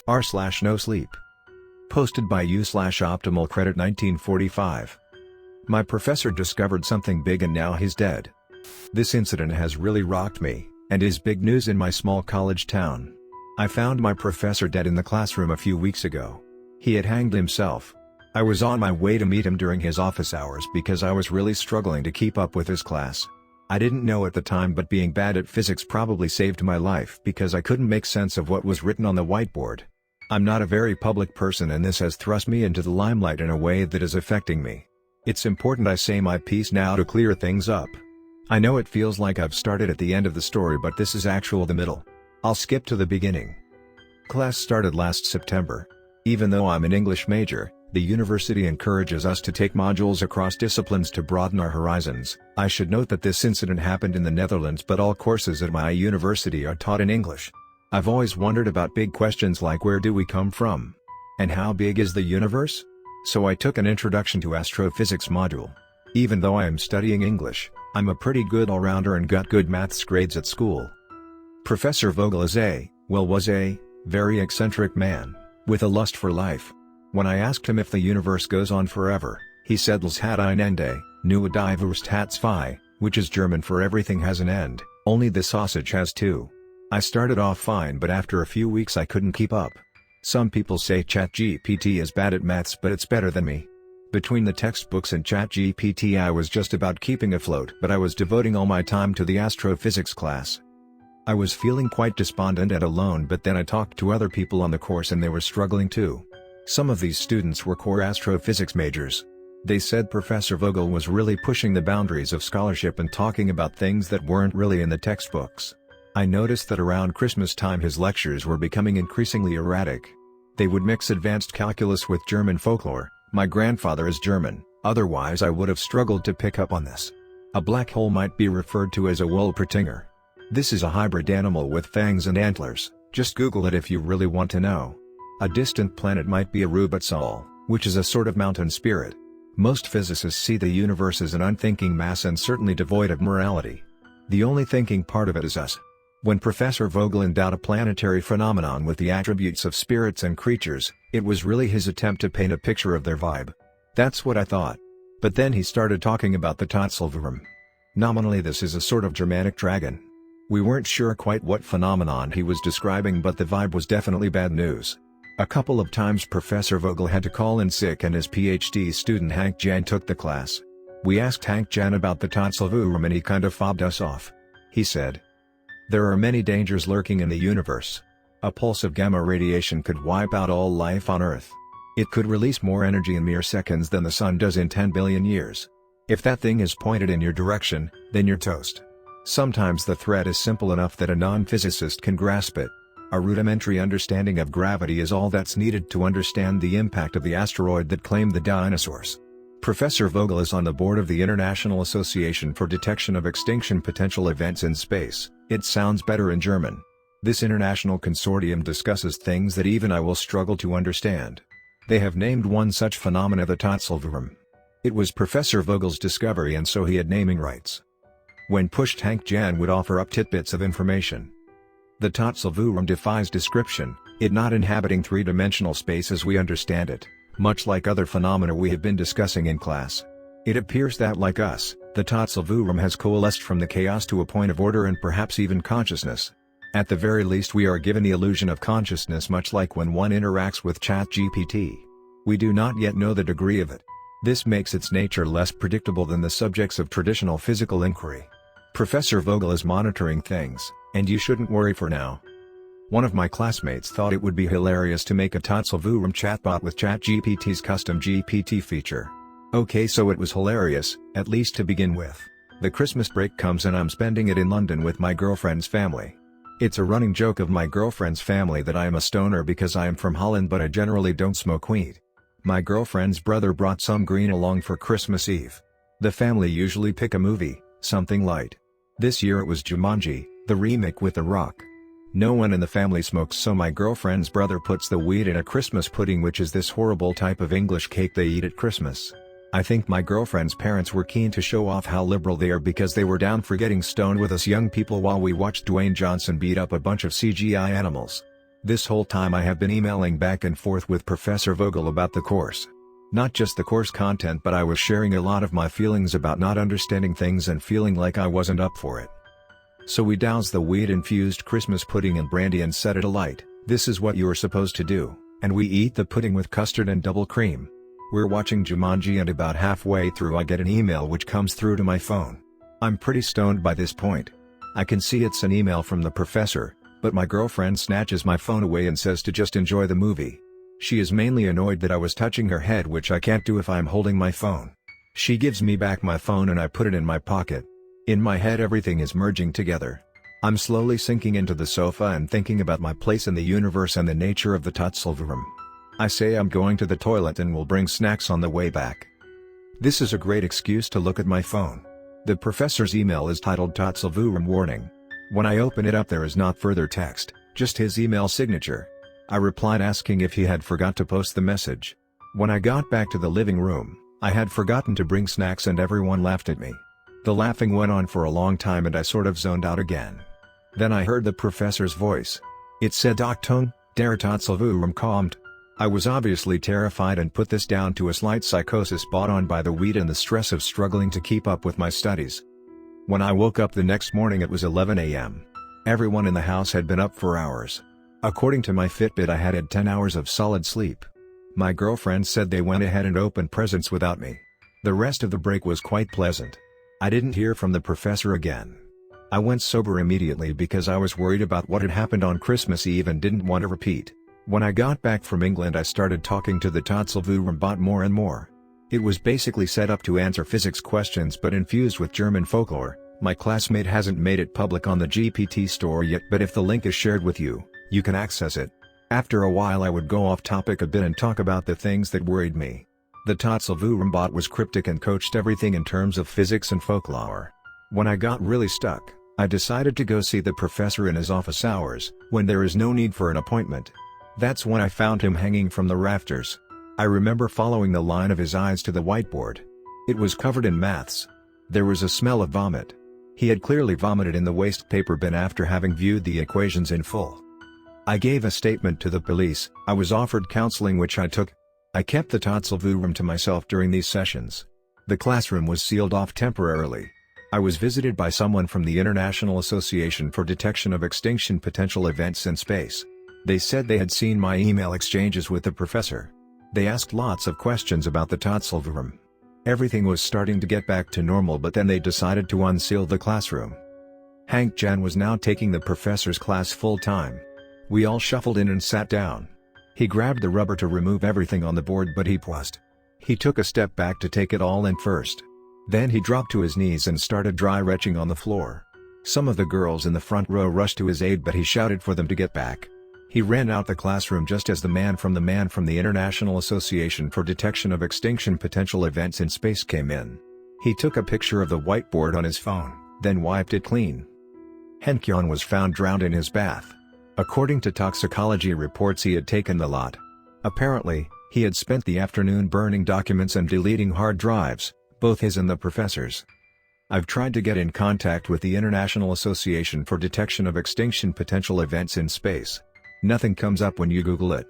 r/NoSleep. Posted by u/Optimal Credit 1945. My professor discovered something big and now he's dead. This incident has really rocked me, and is big news in my small college town. I found my professor dead in the classroom a few weeks ago. He had hanged himself. I was on my way to meet him during his office hours because I was really struggling to keep up with his class. I didn't know at the time, but being bad at physics probably saved my life because I couldn't make sense of what was written on the whiteboard. I'm not a very public person, and this has thrust me into the limelight in a way that is affecting me. It's important I say my piece now to clear things up. I know it feels like I've started at the end of the story, but this is actually the middle. I'll skip to the beginning. Class started last September. Even though I'm an English major, the university encourages us to take modules across disciplines to broaden our horizons. I should note that this incident happened in the Netherlands, but all courses at my university are taught in English. I've always wondered about big questions like where do we come from? And how big is the universe? So I took an Introduction to Astrophysics module. Even though I am studying English, I'm a pretty good all-rounder and got good maths grades at school. Professor Vogel was a very eccentric man, with a lust for life. When I asked him if the universe goes on forever, he said "Alles hat ein Ende, nur die Wurst hat zwei," which is German for everything has an end, only the sausage has two. I started off fine, but after a few weeks I couldn't keep up. Some people say ChatGPT is bad at maths, but it's better than me. Between the textbooks and ChatGPT I was just about keeping afloat, but I was devoting all my time to the astrophysics class. I was feeling quite despondent and alone, but then I talked to other people on the course and they were struggling too. Some of these students were core astrophysics majors. They said Professor Vogel was really pushing the boundaries of scholarship and talking about things that weren't really in the textbooks. I noticed that around Christmas time his lectures were becoming increasingly erratic. They would mix advanced calculus with German folklore. My grandfather is German, otherwise I would have struggled to pick up on this. A black hole might be referred to as a Wolpertinger. This is a hybrid animal with fangs and antlers, just Google it if you really want to know. A distant planet might be a Rubetzal, which is a sort of mountain spirit. Most physicists see the universe as an unthinking mass and certainly devoid of morality. The only thinking part of it is us. When Professor Vogel endowed a planetary phenomenon with the attributes of spirits and creatures, it was really his attempt to paint a picture of their vibe. That's what I thought. But then he started talking about the Tatsvuram. Nominally this is a sort of Germanic dragon. We weren't sure quite what phenomenon he was describing, but the vibe was definitely bad news. A couple of times Professor Vogel had to call in sick and his PhD student Hank Jan took the class. We asked Hank Jan about the Tatsvuram and he kind of fobbed us off. He said, "There are many dangers lurking in the universe. A pulse of gamma radiation could wipe out all life on Earth. It could release more energy in mere seconds than the sun does in 10 billion years. If that thing is pointed in your direction, then you're toast. Sometimes the threat is simple enough that a non-physicist can grasp it. A rudimentary understanding of gravity is all that's needed to understand the impact of the asteroid that claimed the dinosaurs." Professor Vogel is on the board of the International Association for Detection of Extinction Potential Events in Space. It sounds better in German. This international consortium discusses things that even I will struggle to understand. They have named one such phenomena the Tatsvuram. It was Professor Vogel's discovery, and so he had naming rights. When pushed, Hank Jan would offer up tidbits of information. The Tatsvuram defies description, it not inhabiting three-dimensional space as we understand it, much like other phenomena we have been discussing in class. It appears that, like us, the Tatsvuram has coalesced from the chaos to a point of order and perhaps even consciousness. At the very least we are given the illusion of consciousness, much like when one interacts with ChatGPT. We do not yet know the degree of it. This makes its nature less predictable than the subjects of traditional physical inquiry. Professor Vogel is monitoring things, and you shouldn't worry for now. One of my classmates thought it would be hilarious to make a Tatsvuram chatbot with ChatGPT's custom GPT feature. Okay, so it was hilarious, at least to begin with. The Christmas break comes and I'm spending it in London with my girlfriend's family. It's a running joke of my girlfriend's family that I am a stoner because I am from Holland, but I generally don't smoke weed. My girlfriend's brother brought some green along for Christmas Eve. The family usually pick a movie, something light. This year it was Jumanji, the remake with The Rock. No one in the family smokes, so my girlfriend's brother puts the weed in a Christmas pudding, which is this horrible type of English cake they eat at Christmas. I think my girlfriend's parents were keen to show off how liberal they are because they were down for getting stoned with us young people while we watched Dwayne Johnson beat up a bunch of CGI animals. This whole time I have been emailing back and forth with Professor Vogel about the course. Not just the course content, but I was sharing a lot of my feelings about not understanding things and feeling like I wasn't up for it. So we doused the weed-infused Christmas pudding in brandy and set it alight. This is what you're supposed to do, and we eat the pudding with custard and double cream. We're watching Jumanji and about halfway through I get an email which comes through to my phone. I'm pretty stoned by this point. I can see it's an email from the professor, but my girlfriend snatches my phone away and says to just enjoy the movie. She is mainly annoyed that I was touching her head, which I can't do if I'm holding my phone. She gives me back my phone and I put it in my pocket. In my head everything is merging together. I'm slowly sinking into the sofa and thinking about my place in the universe and the nature of the Tatsvuram. I say I'm going to the toilet and will bring snacks on the way back. This is a great excuse to look at my phone. The professor's email is titled Tatsvuram Warning. When I open it up there is not further text, just his email signature. I replied asking if he had forgot to post the message. When I got back to the living room, I had forgotten to bring snacks and everyone laughed at me. The laughing went on for a long time and I sort of zoned out again. Then I heard the professor's voice. It said Achtung, der Tatsvuram kommt. I was obviously terrified and put this down to a slight psychosis brought on by the weed and the stress of struggling to keep up with my studies. When I woke up the next morning it was 11 a.m. Everyone in the house had been up for hours. According to my Fitbit I had 10 hours of solid sleep. My girlfriend said they went ahead and opened presents without me. The rest of the break was quite pleasant. I didn't hear from the professor again. I went sober immediately because I was worried about what had happened on Christmas Eve and didn't want to repeat. When I got back from England I started talking to the Tatsvuram bot more and more. It was basically set up to answer physics questions but infused with German folklore. My classmate hasn't made it public on the GPT store yet, but if the link is shared with you, you can access it. After a while I would go off topic a bit and talk about the things that worried me. The Tatsvuram bot was cryptic and coached everything in terms of physics and folklore. When I got really stuck, I decided to go see the professor in his office hours, when there is no need for an appointment. That's when I found him hanging from the rafters. I remember following the line of his eyes to the whiteboard. It was covered in maths. There was a smell of vomit. He had clearly vomited in the waste paper bin after having viewed the equations in full. I gave a statement to the police. I was offered counseling which I took. I kept the Tatsvuram to myself during these sessions. The classroom was sealed off temporarily. I was visited by someone from the International Association for Detection of Extinction Potential Events in Space. They said they had seen my email exchanges with the professor. They asked lots of questions about the Tatsvuram. Everything was starting to get back to normal, but then they decided to unseal the classroom. Hank Jan was now taking the professor's class full-time. We all shuffled in and sat down. He grabbed the rubber to remove everything on the board, but he paused. He took a step back to take it all in first. Then he dropped to his knees and started dry retching on the floor. Some of the girls in the front row rushed to his aid, but he shouted for them to get back. He ran out the classroom just as the man from the International Association for Detection of Extinction Potential Events in Space came in. He took a picture of the whiteboard on his phone, then wiped it clean. Henkyon was found drowned in his bath. According to toxicology reports, he had taken the lot. Apparently, he had spent the afternoon burning documents and deleting hard drives, both his and the professor's. I've tried to get in contact with the International Association for Detection of Extinction Potential Events in Space. Nothing comes up when you Google it.